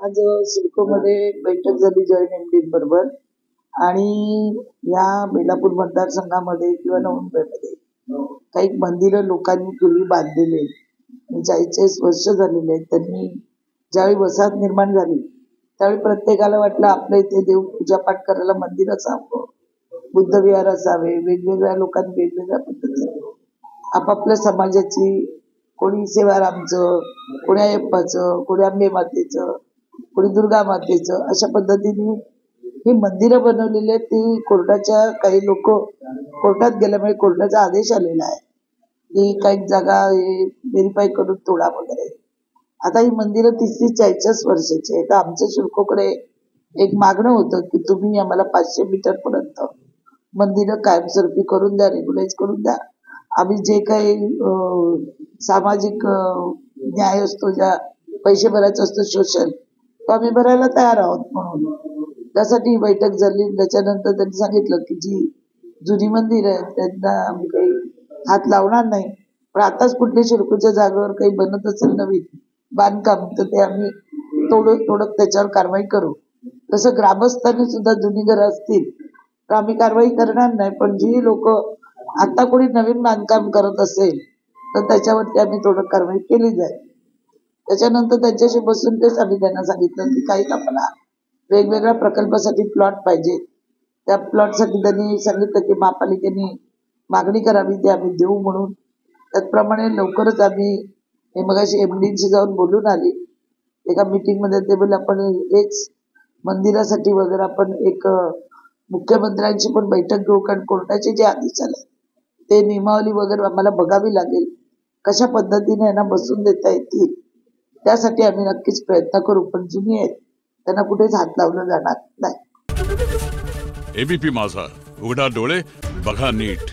आज सिडकोमध्ये बैठक झाली जॉईंट एमडी बरोबर आणि या बेलापूर मतदारसंघामध्ये किंवा नवमुंबईमध्ये काही मंदिरं लोकांनी पूर्वी बांधलेले 40 वर्ष झालेले आहेत. त्यांनी ज्यावेळी वसाहत निर्माण झाली त्यावेळी प्रत्येकाला वाटलं आपल्या इथे देव पूजापाठ करायला मंदिर असावं, बुद्ध विहार असावे. वेगवेगळ्या लोकांनी वेगवेगळ्या पद्धतीने आपापल्या समाजाची, कोणी सेवारामचं, कोणी अय्यप्पाचं, कोणी अंबे मातेचं, कोणी दुर्गा मातेचं, अशा पद्धतीने ही मंदिरं बनवलेली आहेत. ती कोर्टाच्या काही लोक कोर्टात गेल्यामुळे कोर्टाचा आदेश आलेला आहे की काही जागा व्हेरीफाय करून तोडा वगैरे. आता ही मंदिरं 30-40 वर्षाची आहेत. तर आमच्या शिडकोकडे एक मागणं होतं की तुम्ही आम्हाला 500 मीटर पर्यंत मंदिरं कायमस्वरूपी करून द्या, रेग्युलाइज करून द्या. आम्ही जे काही सामाजिक न्याय असतो, ज्या पैसे भरायचं असतं सोशल, तो आम्ही भरायला तयार आहोत. म्हणून त्यासाठी ही बैठक झाली. त्याच्यानंतर त्यांनी सांगितलं की जी जुनी मंदिर आहे त्यांना आम्ही काही हात लावणार नाही, पण आताच कुठल्या शिडकोच्या जागेवर काही बनत असेल नवीन बांधकाम तर ते आम्ही तोडत त्याच्यावर कारवाई करू. तसं ग्रामस्थांनी सुद्धा जुनी घरं असतील तर आम्ही कारवाई करणार नाही, पण जी लोक आता कोणी नवीन बांधकाम करत असेल तर त्याच्यावरती आम्ही थोडं कारवाई केली जाईल. त्याच्यानंतर त्यांच्याशी बसून तेच आम्ही त्यांना सांगितलं की काही आम्हाला वेगवेगळ्या प्रकल्पासाठी प्लॉट पाहिजे. त्या प्लॉटसाठी त्यांनी सांगितलं की महापालिकेने मागणी करावी, ते आम्ही देऊ म्हणून. त्याचप्रमाणे लवकरच आम्ही हे मगाशी एमडीशी जाऊन बोलून आली एका मीटिंगमध्ये. ते बोलले आपण हेच मंदिरासाठी वगैरे आपण एक मुख्यमंत्र्यांची पण बैठक घेऊ, कारण कोर्टाचे जे आदेश आले ते नियमावली वगैरे आम्हाला बघावी लागेल, कशा पद्धतीने यांना बसून देता येतील. त्यासाठी आम्ही नक्कीच प्रयत्न करू, पण जुनी आहेत त्यांना कुठेच हात लावलं जाणार नाही. एबीपी माझा, उघडा डोळे बघा नीट.